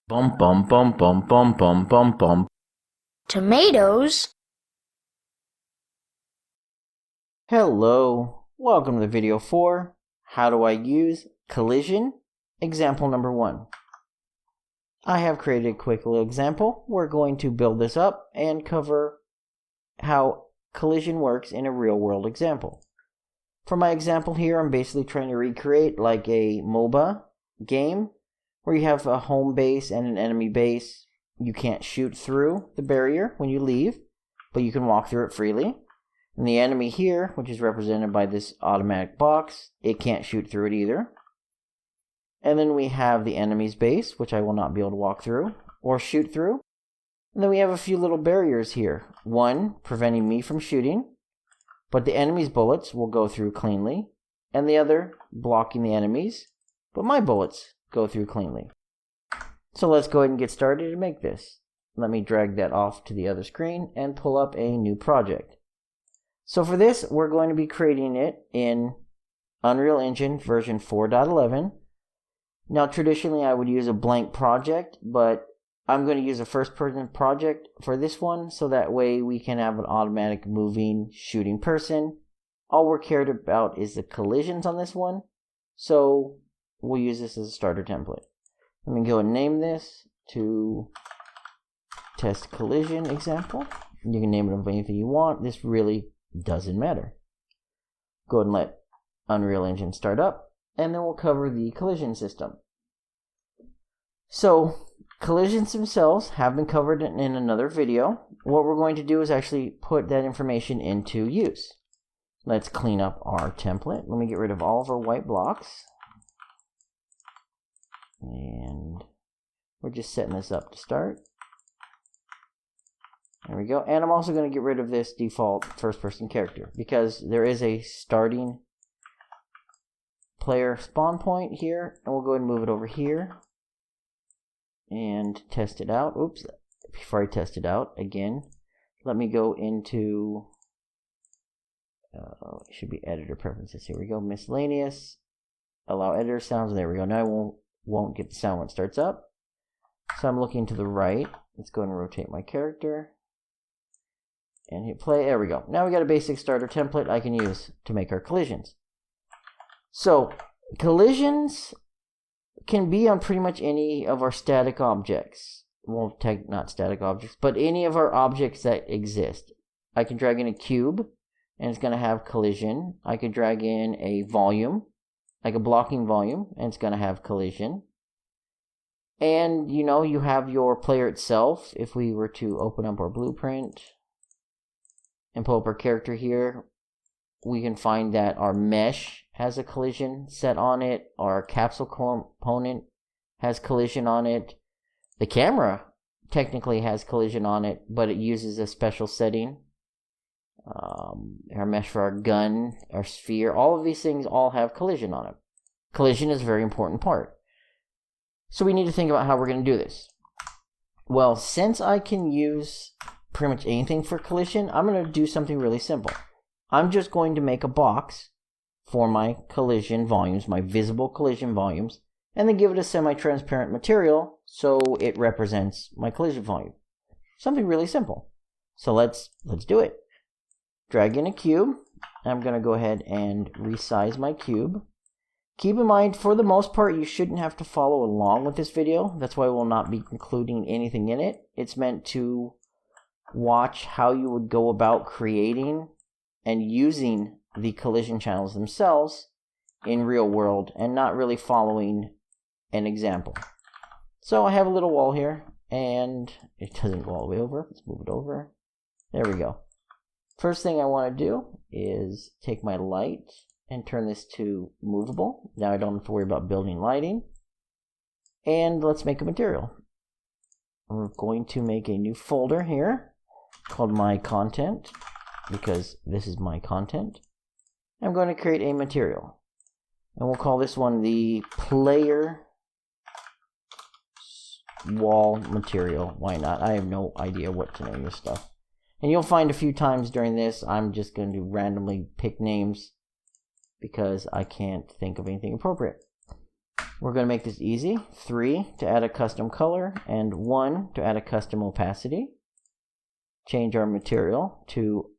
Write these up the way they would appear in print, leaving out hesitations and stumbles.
Bum bum bum bum bum bum bum bum. Tomatoes? Hello, welcome to video 4. How do I use collision? Example number 1. I have created a quick little example. We're going to build this up and cover how collision works in a real world example. For my example here, I'm basically trying to recreate like a MOBA game where you have a home base and an enemy base. You can't shoot through the barrier when you leave, but you can walk through it freely. And the enemy here, which is represented by this automatic box, it can't shoot through it either. And then we have the enemy's base, which I will not be able to walk through or shoot through. And then we have a few little barriers here. One, preventing me from shooting, but the enemy's bullets will go through cleanly. And the other, blocking the enemy's, but my bullets go through cleanly. So let's go ahead and get started and make this. Let me drag that off to the other screen and pull up a new project. So for this, we're going to be creating it in Unreal Engine version 4.11. Now, traditionally, I would use a blank project, but I'm going to use a first-person project for this one, so that way we can have an automatic moving, shooting person. All we're cared about is the collisions on this one, so we'll use this as a starter template. Let me go and name this to test collision example. You can name it of anything you want. This really doesn't matter. Go ahead and let Unreal Engine start up, and then we'll cover the collision system. So, collisions themselves have been covered in another video. What we're going to do is actually put that information into use. Let's clean up our template. Let me get rid of all of our white blocks. And we're just setting this up to start. There we go. And I'm also going to get rid of this default first-person character because there is a starting player spawn point here. And we'll go ahead and move it over here and test it out. Oops. Before I test it out, again, let me go into, it should be editor preferences. Here we go. Miscellaneous. Allow editor sounds. There we go. Now I won't get the sound when it starts up. So I'm looking to the right. Let's go and rotate my character. And hit play. There we go. Now we got a basic starter template I can use to make our collisions. So, collisions can be on pretty much any of our static objects. Well, not static objects, but any of our objects that exist. I can drag in a cube, and it's going to have collision. I could drag in a volume, like a blocking volume, and it's going to have collision. And, you know, you have your player itself. If we were to open up our blueprint and pull up our character here, we can find that our mesh has a collision set on it. Our capsule component has collision on it. The camera technically has collision on it, but it uses a special setting. Our mesh for our gun, our sphere, all of these things all have collision on it. Collision is a very important part. So we need to think about how we're going to do this. Well, since I can use pretty much anything for collision, I'm going to do something really simple. I'm just going to make a box for my collision volumes, my visible collision volumes, and then give it a semi-transparent material so it represents my collision volume. Something really simple. So let's do it. Drag in a cube. I'm going to go ahead and resize my cube. Keep in mind, for the most part, you shouldn't have to follow along with this video. That's why we'll not be including anything in it. It's meant to watch how you would go about creating and using the collision channels themselves in real world and not really following an example. So I have a little wall here and it doesn't go all the way over. Let's move it over. There we go. First thing I want to do is take my light and turn this to movable. Now I don't have to worry about building lighting. And let's make a material. We're going to make a new folder here called My Content, because this is my content. I'm going to create a material. And we'll call this one the player wall material. Why not? I have no idea what to name this stuff. And you'll find a few times during this, I'm just going to randomly pick names because I can't think of anything appropriate. We're going to make this easy. 3 to add a custom color and 1 to add a custom opacity. Change our material to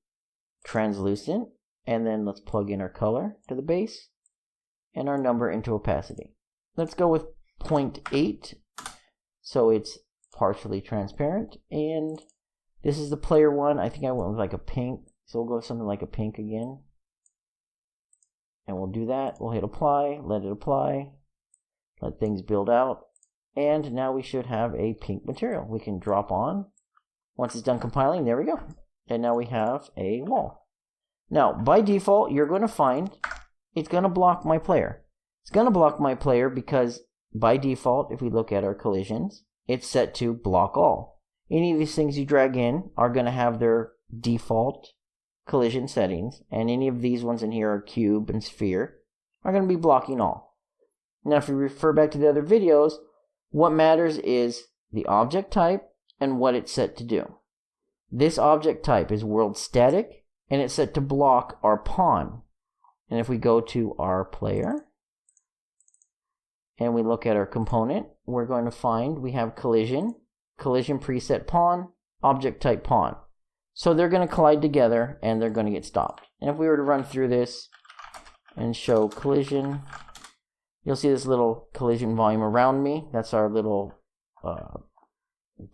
translucent, and then let's plug in our color to the base and our number into opacity. Let's go with 0.8 so it's partially transparent, and this is the player one. I think I went with like a pink, so we'll go with something like a pink again, and we'll do that. We'll hit apply, let it apply, let things build out, and now we should have a pink material we can drop on. Once it's done compiling, there we go. And now we have a wall. Now, by default, you're going to find it's going to block my player. It's going to block my player because by default, if we look at our collisions, it's set to block all. Any of these things you drag in are going to have their default collision settings, and any of these ones in here are cube and sphere are going to be blocking all. Now, if you refer back to the other videos, what matters is the object type and what it's set to do. This object type is world static, and it's set to block our pawn. And if we go to our player and we look at our component, we're going to find we have collision, collision preset pawn, object type pawn. So they're going to collide together and they're going to get stopped. And if we were to run through this and show collision, you'll see this little collision volume around me. That's our little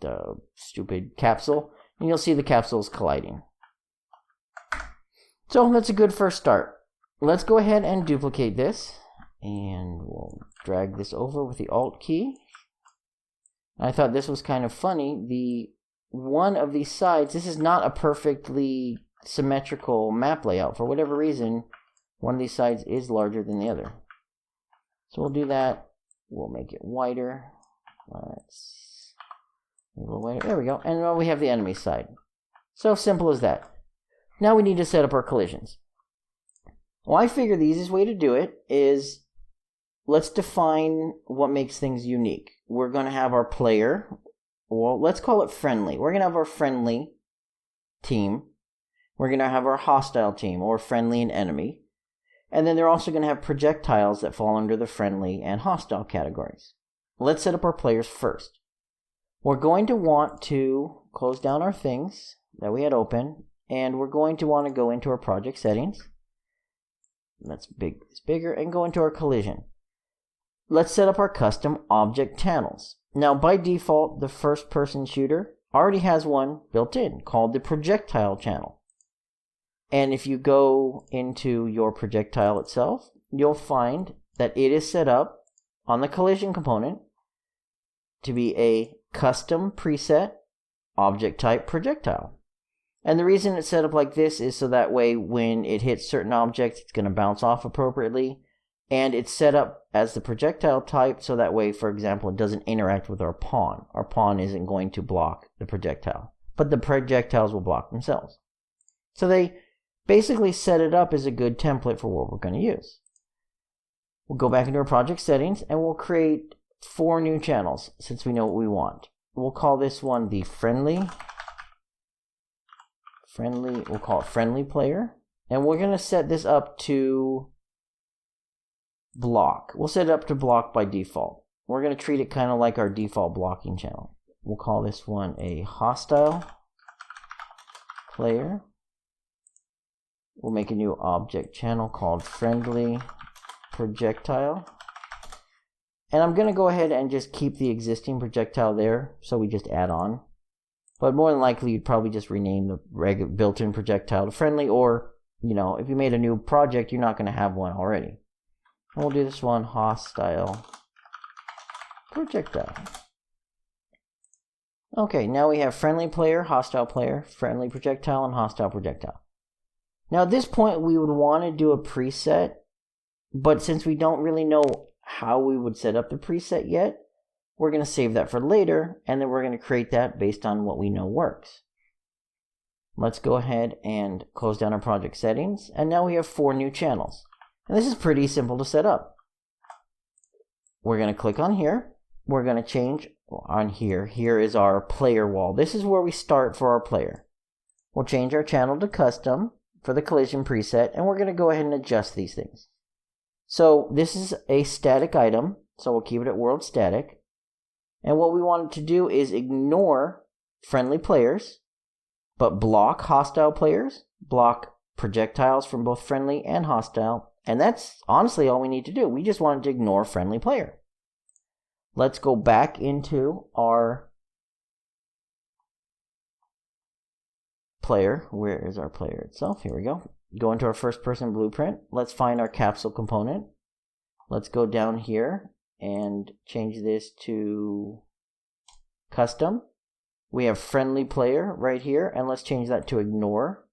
the stupid capsule, and you'll see the capsules colliding. So that's a good first start. Let's go ahead and duplicate this, and we'll drag this over with the Alt key. I thought this was kind of funny. The one of these sides, this is not a perfectly symmetrical map layout. For whatever reason, one of these sides is larger than the other. So we'll do that. We'll make it wider. Let's a little wider. There we go. And now we have the enemy side. So simple as that. Now we need to set up our collisions. Well, I figure the easiest way to do it is let's define what makes things unique. We're going to have our player, well, let's call it friendly. We're going to have our friendly team. We're going to have our hostile team, or friendly and enemy. And then they're also going to have projectiles that fall under the friendly and hostile categories. Let's set up our players first. We're going to want to close down our things that we had open, and we're going to want to go into our project settings. Let's make this bigger and go into our collision. Let's set up our custom object channels. Now, by default, the first person shooter already has one built in called the projectile channel. And if you go into your projectile itself, you'll find that it is set up on the collision component to be a custom preset object type projectile. And the reason it's set up like this is so that way when it hits certain objects, it's going to bounce off appropriately. And it's set up as the projectile type so that way, for example, it doesn't interact with our pawn. Our pawn isn't going to block the projectile, but the projectiles will block themselves. So they basically set it up as a good template for what we're going to use. We'll go back into our project settings and we'll create 4 new channels since we know what we want. We'll call this one the friendly, we'll call it friendly player. And we're going to set this up to block. We'll set it up to block by default. We're going to treat it kind of like our default blocking channel. We'll call this one a hostile player. We'll make a new object channel called friendly projectile. And I'm going to go ahead and just keep the existing projectile there, so we just add on. But more than likely, you'd probably just rename the regular built-in projectile to friendly, or, you know, if you made a new project, you're not going to have one already. And we'll do this one, hostile projectile. Okay, now we have friendly player, friendly projectile, and hostile projectile. Now at this point, we would want to do a preset, but since we don't really know how we would set up the preset yet, we're going to save that for later, and then we're going to create that based on what we know works. Let's go ahead and close down our project settings, and now we have 4 new channels. And this is pretty simple to set up. We're going to click on here. We're going to change on here. Here is our player wall. This is where we start for our player. We'll change our channel to custom for the collision preset, and we're going to go ahead and adjust these things. So this is a static item, So we'll keep it at world static. And what we want it to do is ignore friendly players, but block hostile players, block projectiles from both friendly and hostile. And that's honestly all we need to do. We just want it to ignore friendly player. Let's go back into our player. Where is our player itself? Here we go. Go into our first person blueprint. Let's find our capsule component. Let's go down here and change this to custom. We have friendly player right here, and let's change that to ignore.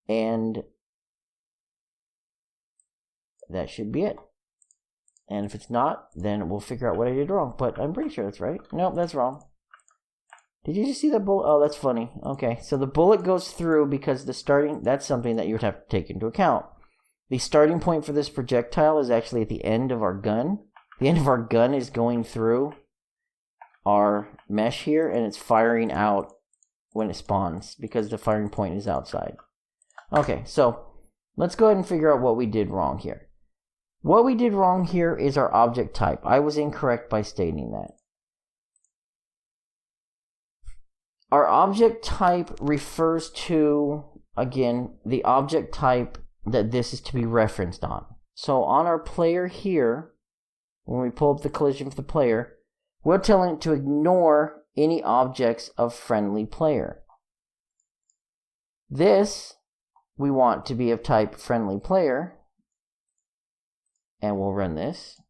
And that should be it. And if it's not, then we'll figure out what I did wrong. But I'm pretty sure that's right. Nope, that's wrong. Did you just see that bullet? Oh, that's funny. Okay, so the bullet goes through because the starting, that's something that you would have to take into account. The starting point for this projectile is actually at the end of our gun. The end of our gun is going through our mesh here, and it's firing out when it spawns because the firing point is outside. Okay, so let's go ahead and figure out what we did wrong here. What we did wrong here is our object type. I was incorrect by stating that. Our object type refers to, again, the object type that this is to be referenced on. So on our player here, when we pull up the collision for the player, we're telling it to ignore any objects of friendly player. This we want to be of type friendly player, and we'll run this,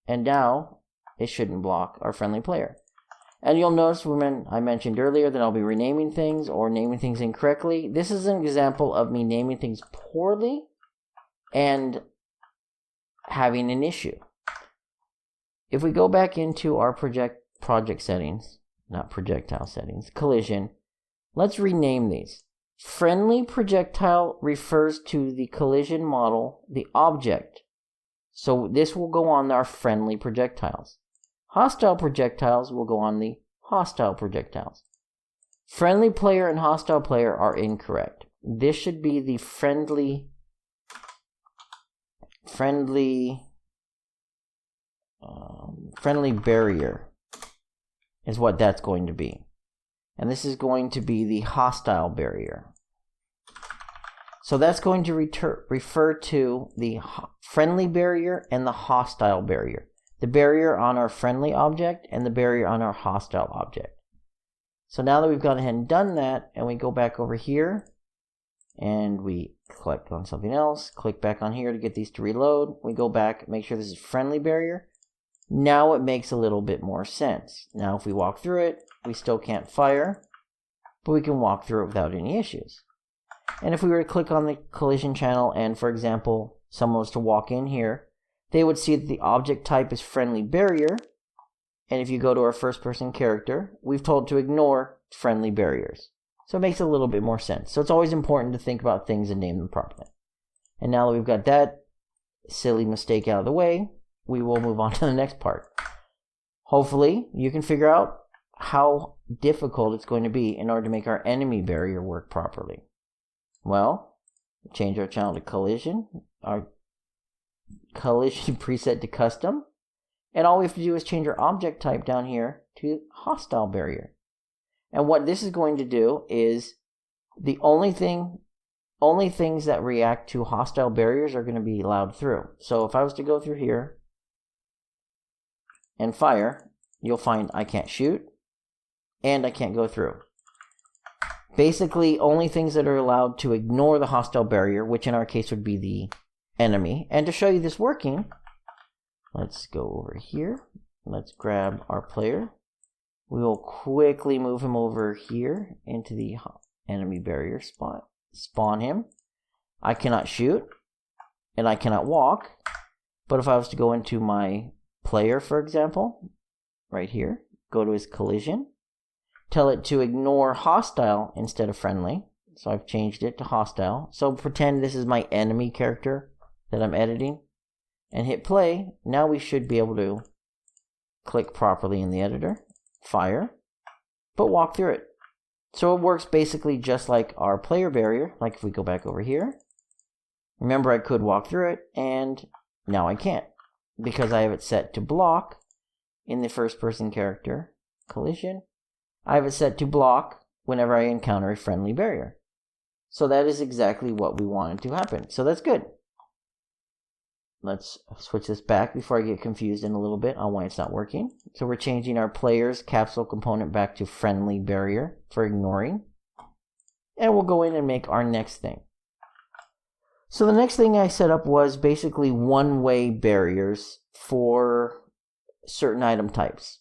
and now it shouldn't block our friendly player. And you'll notice when I mentioned earlier that I'll be renaming things or naming things incorrectly. This is an example of me naming things poorly and having an issue. If we go back into our project settings, not projectile settings, collision, let's rename these. Friendly projectile refers to the collision model, the object. So this will go on our friendly projectiles. Hostile projectiles will go on the hostile projectiles. Friendly player and hostile player are incorrect. This should be the friendly barrier is what that's going to be. And this is going to be the hostile barrier. So that's going to refer to the friendly barrier and the hostile barrier. The barrier on our friendly object and the barrier on our hostile object. So now that we've gone ahead and done that, and we go back over here, and we click on something else, click back on here to get these to reload, we go back, make sure this is friendly barrier. Now it makes a little bit more sense. Now if we walk through it, we still can't fire, but we can walk through it without any issues. And if we were to click on the collision channel and, for example, someone was to walk in here, they would see that the object type is friendly barrier. And if you go to our first person character, we've told to ignore friendly barriers. So it makes a little bit more sense. So it's always important to think about things and name them properly. And now that we've got that silly mistake out of the way, we will move on to the next part. Hopefully, you can figure out how difficult it's going to be in order to make our enemy barrier work properly. Well, change our channel to collision, our collision preset to custom, and all we have to do is change our object type down here to hostile barrier. And what this is going to do is the only things that react to hostile barriers are going to be allowed through. So if I was to go through here and fire, you'll find I can't shoot and I can't go through. Basically, only things that are allowed to ignore the hostile barrier, which in our case would be the enemy. And to show you this working, let's go over here. Let's grab our player. We will quickly move him over here into the enemy barrier spot. Spawn him. I cannot shoot and I cannot walk. But if I was to go into my player, for example, right here, go to his collision, tell it to ignore hostile instead of friendly. So I've changed it to hostile. So pretend this is my enemy character that I'm editing and hit play. Now we should be able to click properly in the editor, fire, but walk through it. So it works basically just like our player barrier. Like if we go back over here, remember I could walk through it and now I can't. because I have it set to block in the first person character, collision, I have it set to block whenever I encounter a friendly barrier. So that is exactly what we wanted to happen. So that's good. Let's switch this back before I get confused in a little bit on why it's not working. So we're changing our player's capsule component back to friendly barrier for ignoring. And we'll go in and make our next thing. So the next thing I set up was basically one-way barriers for certain item types.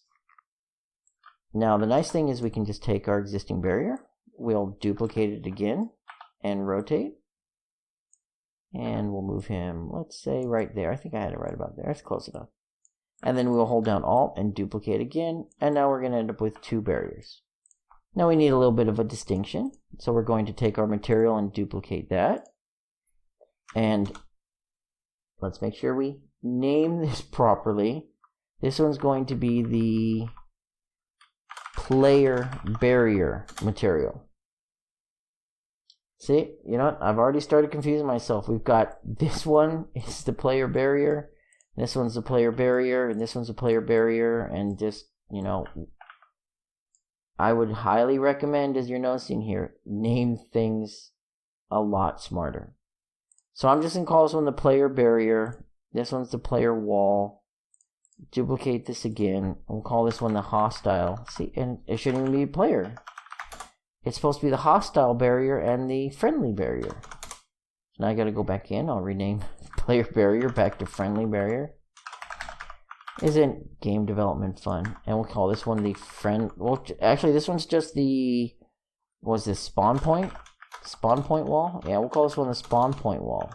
Now the nice thing is we can just take our existing barrier, we'll duplicate it again and rotate. And we'll move him, let's say right there. I think I had it right about there. That's close enough. And then we'll hold down Alt and duplicate again. And now we're going to end up with two barriers. Now we need a little bit of a distinction. So we're going to take our material and duplicate that. And let's make sure we name this properly. This one's going to be the player barrier material. See, you know what? I've already started confusing myself. We've got this one is the player barrier, this one's the player barrier, and this one's the player barrier, and just, you know, I would highly recommend, as you're noticing here, name things a lot smarter. So I'm just going to call this one the player barrier, this one's the player wall, duplicate this again, we'll call this one the hostile. See, and it shouldn't even be player. It's supposed to be the hostile barrier and the friendly barrier. So now I got to go back in. I'll rename player barrier back to friendly barrier. Isn't game development fun? And we'll call this one the friend. Well, actually, this one's just the. Was this spawn point? Spawn point wall? Yeah, we'll call this one the spawn point wall.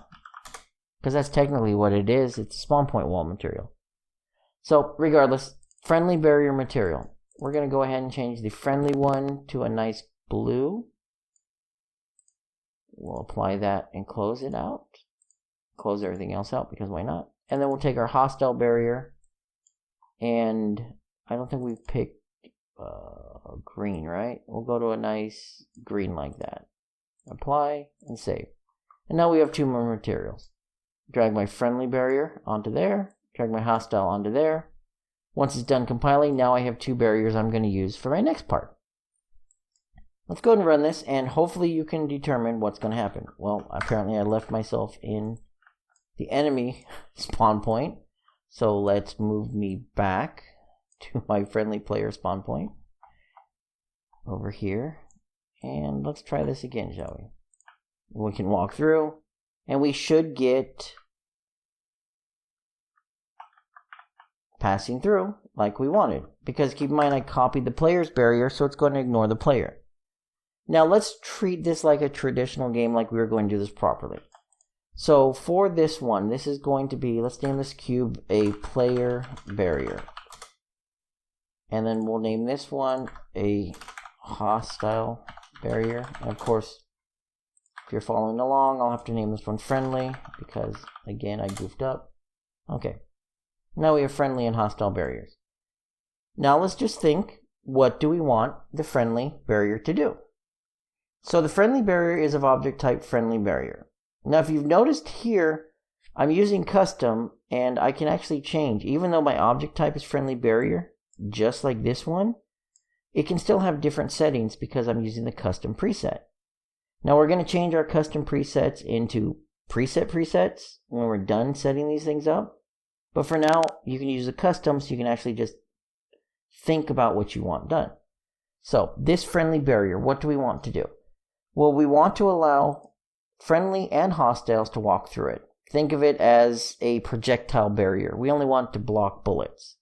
Because that's technically what it is. It's a spawn point wall material. So, regardless, friendly barrier material. We're going to go ahead and change the friendly one to a nice blue. We'll apply that and close it out. Close everything else out because why not? And then we'll take our hostile barrier, and I don't think we've picked green, right? We'll go to a nice green like that. Apply and save. And now we have two more materials. Drag my friendly barrier onto there. Drag my hostile onto there. Once it's done compiling, now I have two barriers I'm going to use for my next part. Let's go ahead and run this, and hopefully you can determine what's going to happen. Well, apparently I left myself in the enemy spawn point. So let's move me back to my friendly player spawn point. Over here. And let's try this again, shall we? We can walk through, and we should get passing through like we wanted. Because keep in mind I copied the player's barrier, so it's going to ignore the player. Now let's treat this like a traditional game, like we were going to do this properly. So for this one, this is going to be, let's name this cube a player barrier. And then we'll name this one a hostile barrier. And of course, if you're following along, I'll have to name this one friendly because, again, I goofed up. Okay. Now we have friendly and hostile barriers. Now let's just think, what do we want the friendly barrier to do? So the friendly barrier is of object type friendly barrier. Now if you've noticed here, I'm using custom, and I can actually change. Even though my object type is friendly barrier, just like this one, it can still have different settings because I'm using the custom preset. Now we're going to change our custom presets into presets when we're done setting these things up. But for now, you can use the custom so you can actually just think about what you want done. So this friendly barrier, what do we want to do? Well, we want to allow friendly and hostiles to walk through it. Think of it as a projectile barrier. We only want to block bullets.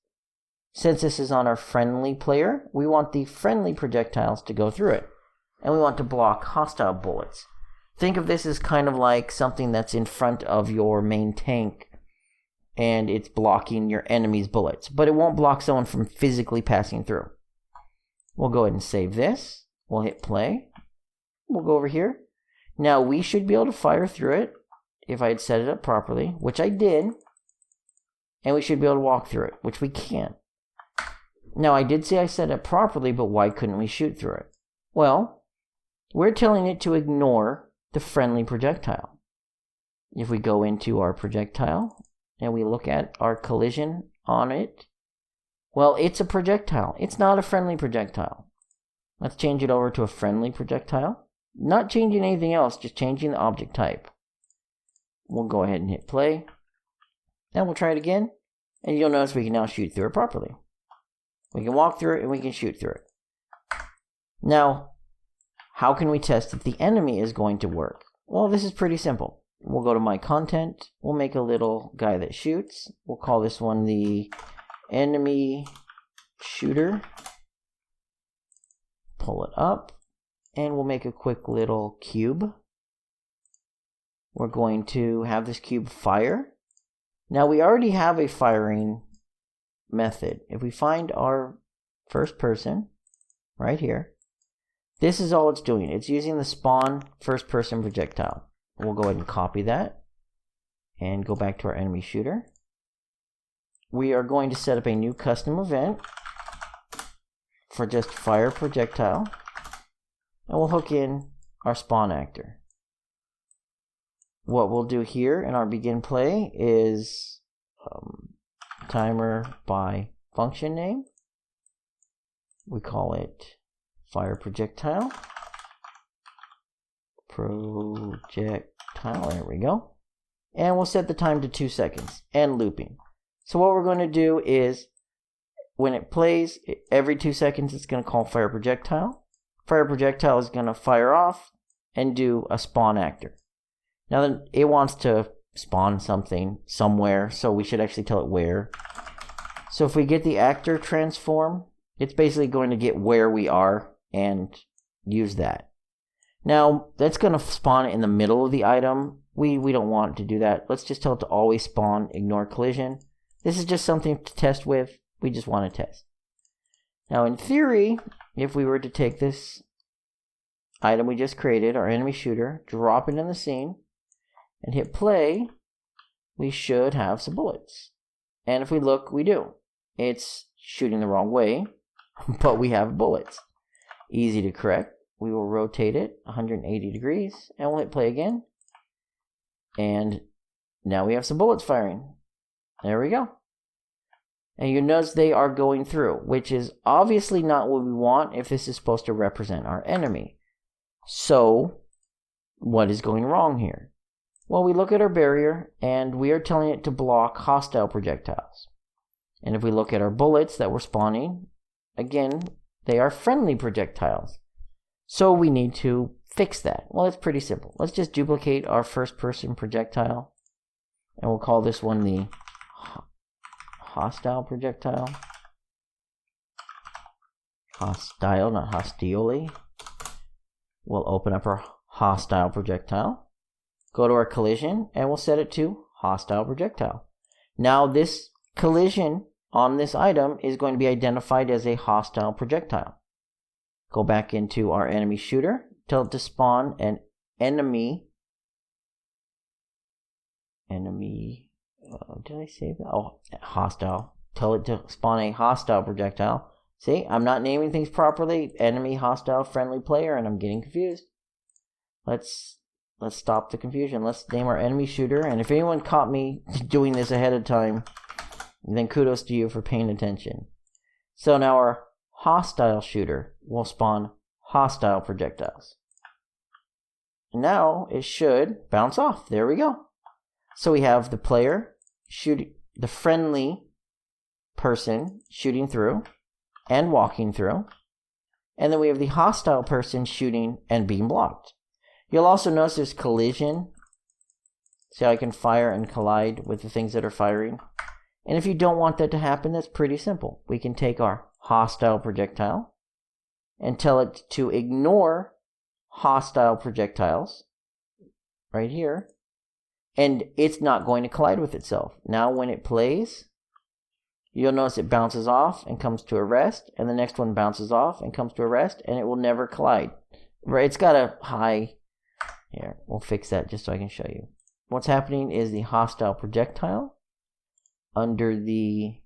Since this is on our friendly player, we want the friendly projectiles to go through it. And we want to block hostile bullets. Think of this as kind of like something that's in front of your main tank and it's blocking your enemy's bullets. But it won't block someone from physically passing through. We'll go ahead and save this. We'll hit play. We'll go over here. Now we should be able to fire through it if I had set it up properly, which I did. And we should be able to walk through it, which we can. Now I did say I set it properly, but why couldn't we shoot through it? Well, we're telling it to ignore the friendly projectile. If we go into our projectile and we look at our collision on it, well, it's a projectile. It's not a friendly projectile. Let's change it over to a friendly projectile. Not changing anything else, just changing the object type. We'll go ahead and hit play. And we'll try it again. And you'll notice we can now shoot through it properly. We can walk through it and we can shoot through it. Now, how can we test if the enemy is going to work? Well, this is pretty simple. We'll go to My Content. We'll make a little guy that shoots. We'll call this one the Enemy Shooter. Pull it up. And we'll make a quick little cube. We're going to have this cube fire. Now we already have a firing method. If we find our first person right here, this is all it's doing. It's using the spawn first person projectile. We'll go ahead and copy that and go back to our enemy shooter. We are going to set up a new custom event for just fire projectile, and we'll hook in our spawn actor. What we'll do here in our begin play is timer by function name. We call it fire projectile. There we go. And we'll set the time to 2 seconds and looping. So what we're going to do is when it plays, every 2 seconds it's going to call fire projectile. Fire projectile is going to fire off and do a spawn actor. Now then, it wants to spawn something somewhere, so we should actually tell it where. So if we get the actor transform, it's basically going to get where we are and use that. Now, that's going to spawn in the middle of the item. We don't want to do that. Let's just tell it to always spawn, ignore collision. This is just something to test with. We just want to test. Now, in theory, if we were to take this item we just created, our enemy shooter, drop it in the scene, and hit play, we should have some bullets. And if we look, we do. It's shooting the wrong way, but we have bullets. Easy to correct. We will rotate it 180 degrees, and we'll hit play again. And now we have some bullets firing. There we go. And you notice they are going through, which is obviously not what we want if this is supposed to represent our enemy. So, what is going wrong here? Well, we look at our barrier, and we are telling it to block hostile projectiles. And if we look at our bullets that we're spawning, again, they are friendly projectiles. So we need to fix that. Well, it's pretty simple. Let's just duplicate our first-person projectile, and we'll call this one the hostile projectile. Hostile, not hostiole. We'll open up our hostile projectile. Go to our collision, and we'll set it to hostile projectile. Now this collision on this item is going to be identified as a hostile projectile. Go back into our enemy shooter, tell it to spawn an enemy. Did I say that? Oh, hostile. Tell it to spawn a hostile projectile. See, I'm not naming things properly. Enemy, hostile, friendly player, and I'm getting confused. Let's stop the confusion. Let's name our enemy shooter. And if anyone caught me doing this ahead of time, then kudos to you for paying attention. So now our hostile shooter will spawn hostile projectiles. And now it should bounce off. There we go. So we have the player shooting, the friendly person shooting through and walking through. And then we have the hostile person shooting and being blocked. You'll also notice there's collision. See how I can fire and collide with the things that are firing? And if you don't want that to happen, that's pretty simple. We can take our hostile projectile and tell it to ignore hostile projectiles right here. And it's not going to collide with itself. Now when it plays, you'll notice it bounces off and comes to a rest. And the next one bounces off and comes to a rest. And it will never collide. Right? It's got a high... Here, we'll fix that just so I can show you. What's happening is the hostile projectile under the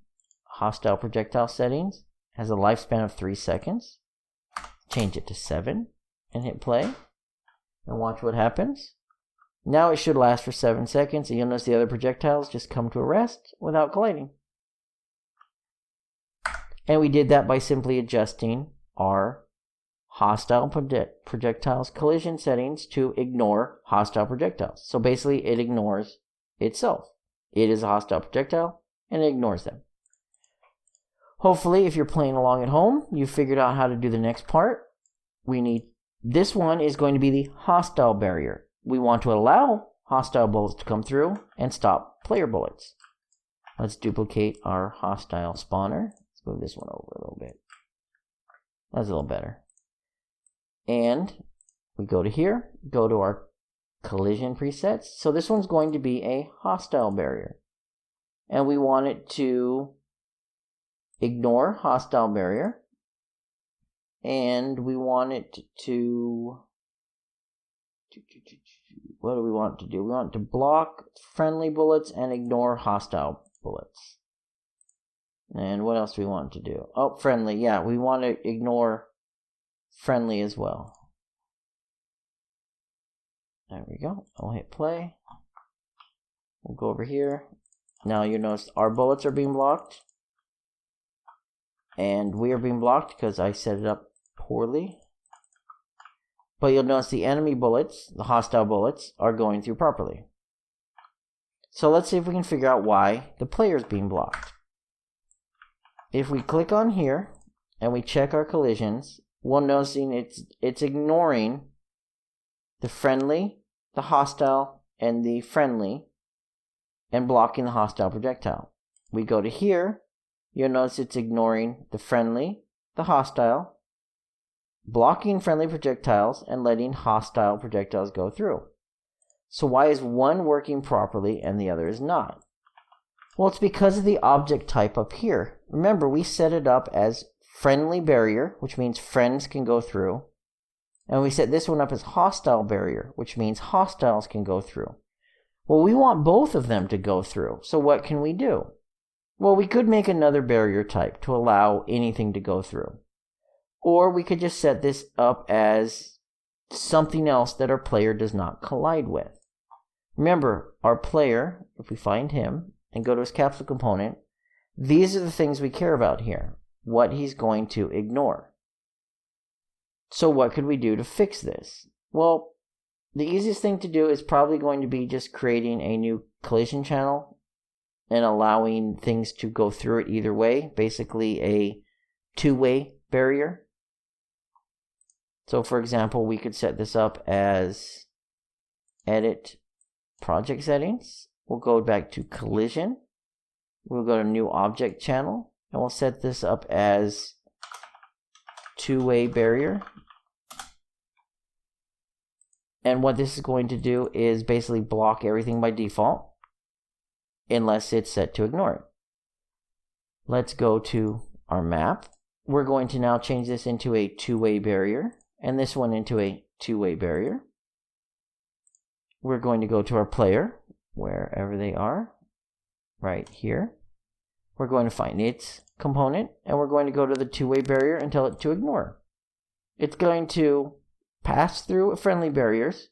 hostile projectile settings has a lifespan of 3 seconds. Change it to 7 and hit play and watch what happens. Now it should last for 7 seconds, and you'll notice the other projectiles just come to a rest without colliding. And we did that by simply adjusting our hostile projectiles collision settings to ignore hostile projectiles. So basically it ignores itself. It is a hostile projectile and it ignores them. Hopefully if you're playing along at home, you've figured out how to do the next part. This one is going to be the hostile barrier. We want to allow hostile bullets to come through and stop player bullets. Let's duplicate our hostile spawner. Let's move this one over a little bit. That's a little better. And we go to here, go to our collision presets. So this one's going to be a hostile barrier. And we want it to ignore hostile barrier. And we want it to... What do we want to do? We want to block friendly bullets and ignore hostile bullets. And what else do we want to do? Oh, friendly. Yeah, we want to ignore friendly as well. There we go. I'll hit play. We'll go over here. Now you notice our bullets are being blocked. And we are being blocked because I set it up poorly. But you'll notice the enemy bullets, the hostile bullets, are going through properly. So let's see if we can figure out why the player is being blocked. If we click on here and we check our collisions, we'll notice it's ignoring the friendly, the hostile, and the friendly, and blocking the hostile projectile. We go to here, you'll notice it's ignoring the friendly, the hostile, blocking friendly projectiles, and letting hostile projectiles go through. So why is one working properly and the other is not? Well, it's because of the object type up here. Remember, we set it up as friendly barrier, which means friends can go through. And we set this one up as hostile barrier, which means hostiles can go through. Well, we want both of them to go through. So what can we do? Well, we could make another barrier type to allow anything to go through. Or we could just set this up as something else that our player does not collide with. Remember, our player, if we find him and go to his capsule component, these are the things we care about here, what he's going to ignore. So what could we do to fix this? Well, the easiest thing to do is probably going to be just creating a new collision channel and allowing things to go through it either way, basically a two-way barrier. So for example, we could set this up as edit project settings. We'll go back to collision. We'll go to new object channel and we'll set this up as two-way barrier. And what this is going to do is basically block everything by default unless it's set to ignore it. Let's go to our map. We're going to now change this into a two-way barrier and this one into a two-way barrier. We're going to go to our player, wherever they are, right here. We're going to find its component and we're going to go to the two-way barrier and tell it to ignore. It's going to pass through friendly barriers,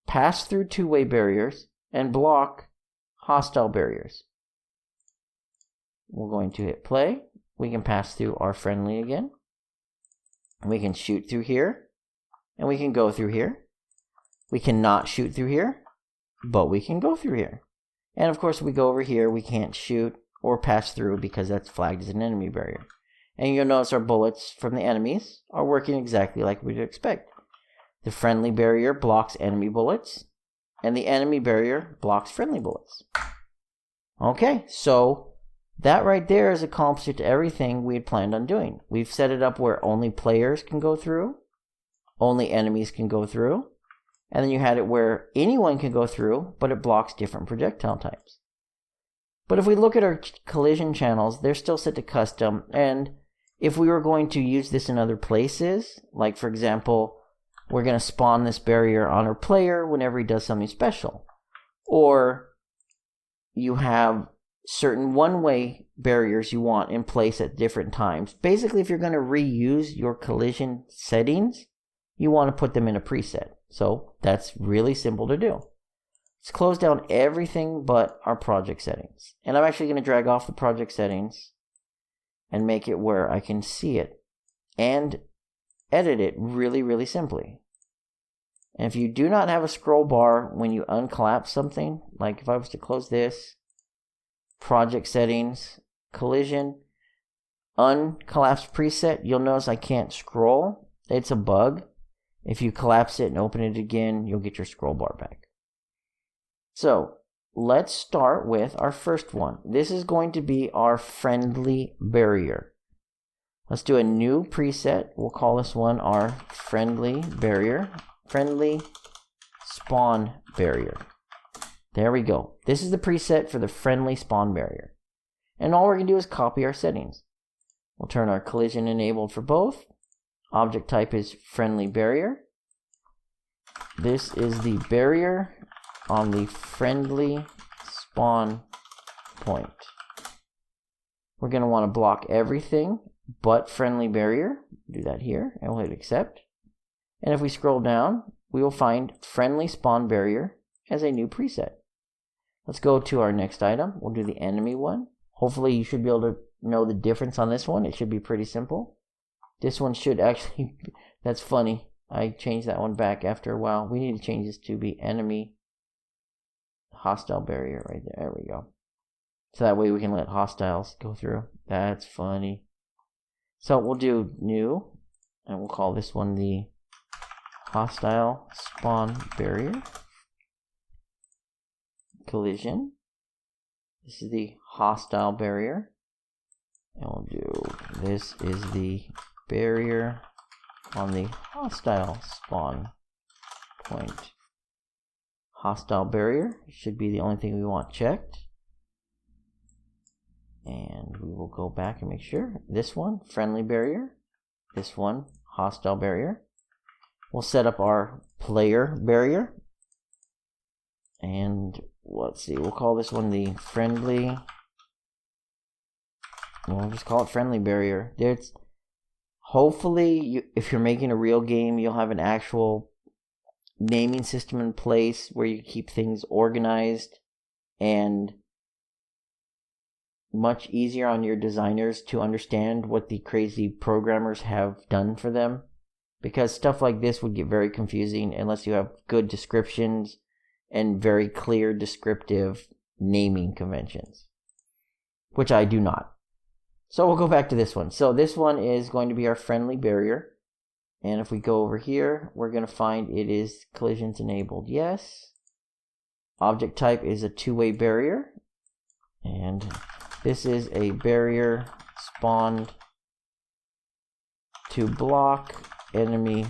pass through two-way barriers, and block hostile barriers. We're going to hit play. We can pass through our friendly again. We can shoot through here, and we can go through here. We cannot shoot through here, but we can go through here. And of course, if we go over here, we can't shoot or pass through because that's flagged as an enemy barrier. And you'll notice our bullets from the enemies are working exactly like we'd expect. The friendly barrier blocks enemy bullets, and the enemy barrier blocks friendly bullets. Okay, so that right there is accomplished to everything we had planned on doing. We've set it up where only players can go through, only enemies can go through, and then you had it where anyone can go through, but it blocks different projectile types. But if we look at our collision channels, they're still set to custom, and if we were going to use this in other places, like for example, we're going to spawn this barrier on our player whenever he does something special. Or you have certain one-way barriers you want in place at different times. Basically, if you're going to reuse your collision settings, you want to put them in a preset. So that's really simple to do. Let's close down everything but our project settings. And I'm actually going to drag off the project settings and make it where I can see it and edit it really, really simply. And if you do not have a scroll bar when you uncollapse something, like if I was to close this, project settings, collision, uncollapsed preset, you'll notice I can't scroll. It's a bug. If you collapse it and open it again, you'll get your scroll bar back. So let's start with our first one. This is going to be our friendly barrier. Let's do a new preset. We'll call this one our friendly barrier. Friendly spawn barrier. There we go. This is the preset for the friendly spawn barrier. And all we're going to do is copy our settings. We'll turn our collision enabled for both. Object type is friendly barrier. This is the barrier on the friendly spawn point. We're going to want to block everything but friendly barrier. Do that here and we'll hit accept. And if we scroll down, we will find friendly spawn barrier as a new preset. Let's go to our next item. We'll do the enemy one. Hopefully you should be able to know the difference on this one. It should be pretty simple. This one should actually, that's funny. I changed that one back after a while. We need to change this to be enemy hostile barrier right there. There we go. So that way we can let hostiles go through. That's funny. So we'll do new, and we'll call this one the hostile spawn barrier. Collision. This is the hostile barrier. And we'll do, this is the barrier on the hostile spawn point. Hostile barrier should be the only thing we want checked. And we will go back and make sure. This one, friendly barrier. This one, hostile barrier. We'll set up our player barrier. And let's see, we'll call this one the friendly. We'll just call it friendly barrier. There's hopefully, if you're making a real game, you'll have an actual naming system in place where you keep things organized and much easier on your designers to understand what the crazy programmers have done for them. Because stuff like this would get very confusing unless you have good descriptions and very clear descriptive naming conventions, which I do not. So we'll go back to this one. So this one is going to be our friendly barrier. And if we go over here, we're going to find it is collisions enabled. Yes. Object type is a two-way barrier. And this is a barrier spawned to block enemy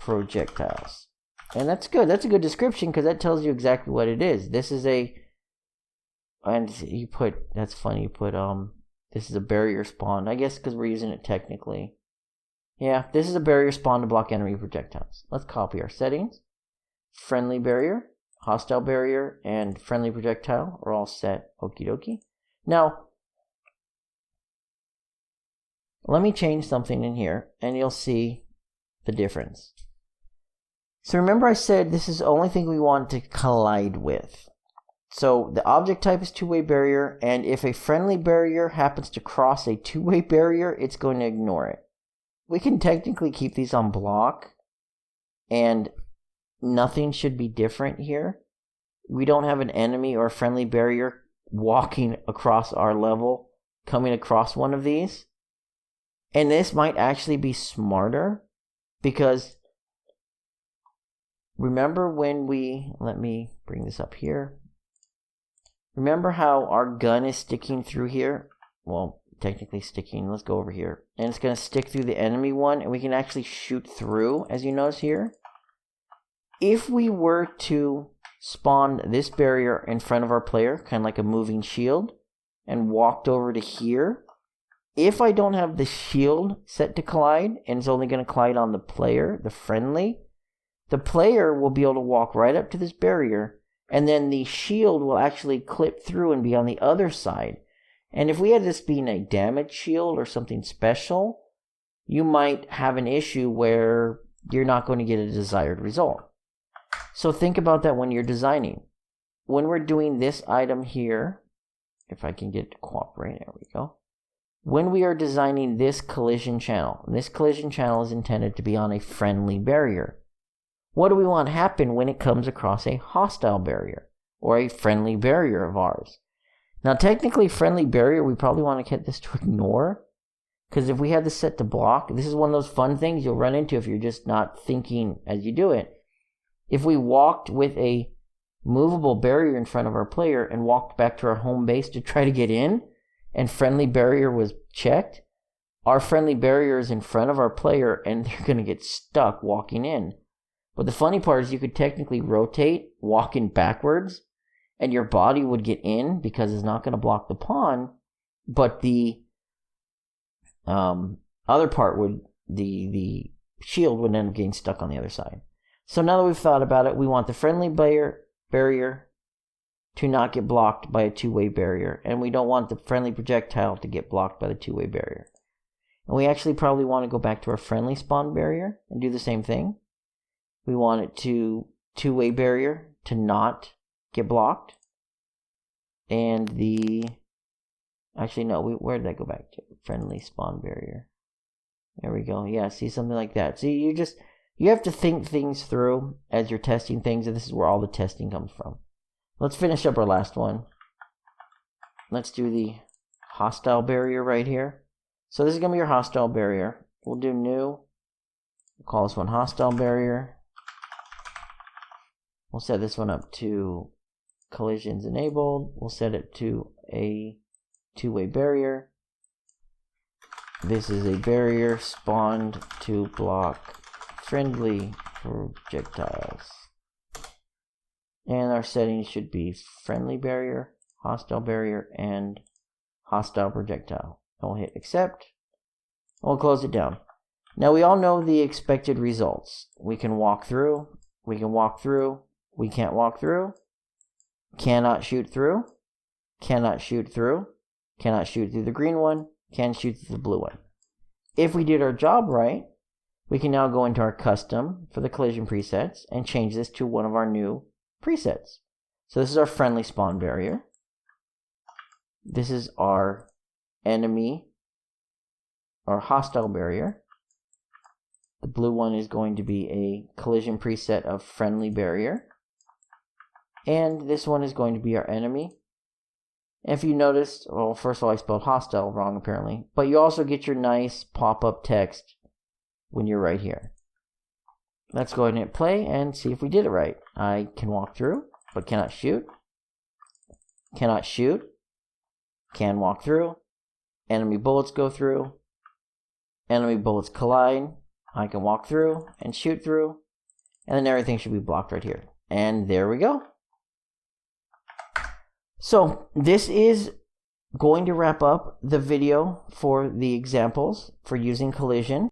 projectiles. And that's good. That's a good description because that tells you exactly what it is. This is a, and you put, that's funny, you put, this is a barrier spawn. I guess because we're using it technically. Yeah, this is a barrier spawn to block enemy projectiles. Let's copy our settings. Friendly barrier, hostile barrier, and friendly projectile are all set. Okie dokie. Now, let me change something in here and you'll see the difference. So remember I said this is the only thing we want to collide with. So the object type is two-way barrier, and if a friendly barrier happens to cross a two-way barrier, it's going to ignore it. We can technically keep these on block, and nothing should be different here. We don't have an enemy or a friendly barrier walking across our level, coming across one of these. And this might actually be smarter, because remember when we, let me bring this up here. Remember how our gun is sticking through here? Well, technically sticking. Let's go over here. And it's going to stick through the enemy one, and we can actually shoot through, as you notice here. If we were to spawn this barrier in front of our player, kind of like a moving shield, and walked over to here, if I don't have the shield set to collide, and it's only going to collide on the player, the friendly, the player will be able to walk right up to this barrier, and then the shield will actually clip through and be on the other side. And if we had this being a damage shield or something special, you might have an issue where you're not going to get a desired result. So think about that when you're designing. when we're doing this item here, if I can get it to cooperate, there we go. When we are designing this collision channel, this collision channel is intended to be on a friendly barrier. What do we want to happen when it comes across a hostile barrier or a friendly barrier of ours? Now, technically, friendly barrier, we probably want to get this to ignore, because if we had this set to block, this is one of those fun things you'll run into if you're just not thinking as you do it. If we walked with a movable barrier in front of our player and walked back to our home base to try to get in, and friendly barrier was checked, our friendly barrier is in front of our player and they're going to get stuck walking in. But the funny part is you could technically rotate, walking backwards, and your body would get in because it's not going to block the pawn, but the other part would, the shield would end up getting stuck on the other side. So now that we've thought about it, we want the friendly barrier to not get blocked by a two-way barrier, and we don't want the friendly projectile to get blocked by the two-way barrier. And we actually probably want to go back to our friendly spawn barrier and do the same thing. We want it to two-way barrier to not get blocked. And the, actually no, where did I go back to? Friendly spawn barrier. There we go. Yeah, see, something like that. See, you have to think things through as you're testing things, and this is where all the testing comes from. Let's finish up our last one. Let's do the hostile barrier right here. So this is going to be your hostile barrier. We'll do new. We'll call this one hostile barrier. We'll set this one up to collisions enabled. We'll set it to a two-way barrier. This is a barrier spawned to block friendly projectiles. And our settings should be friendly barrier, hostile barrier, and hostile projectile. And we'll hit accept. And we'll close it down. Now we all know the expected results. We can walk through. We can walk through. We can't walk through. Cannot shoot through. Cannot shoot through. Cannot shoot through the green one. Can shoot through the blue one. If we did our job right, we can now go into our custom for the collision presets and change this to one of our new presets. So this is our friendly spawn barrier. This is our enemy or hostile barrier. The blue one is going to be a collision preset of friendly barrier. And this one is going to be our enemy. If you noticed, well, first of all, I spelled hostile wrong apparently, but you also get your nice pop-up text when you're right here. Let's go ahead and hit play and see if we did it right. I can walk through, but cannot shoot. Cannot shoot. Can walk through. Enemy bullets go through. Enemy bullets collide. I can walk through and shoot through. And then everything should be blocked right here. And there we go. So this is going to wrap up the video for the examples for using collision.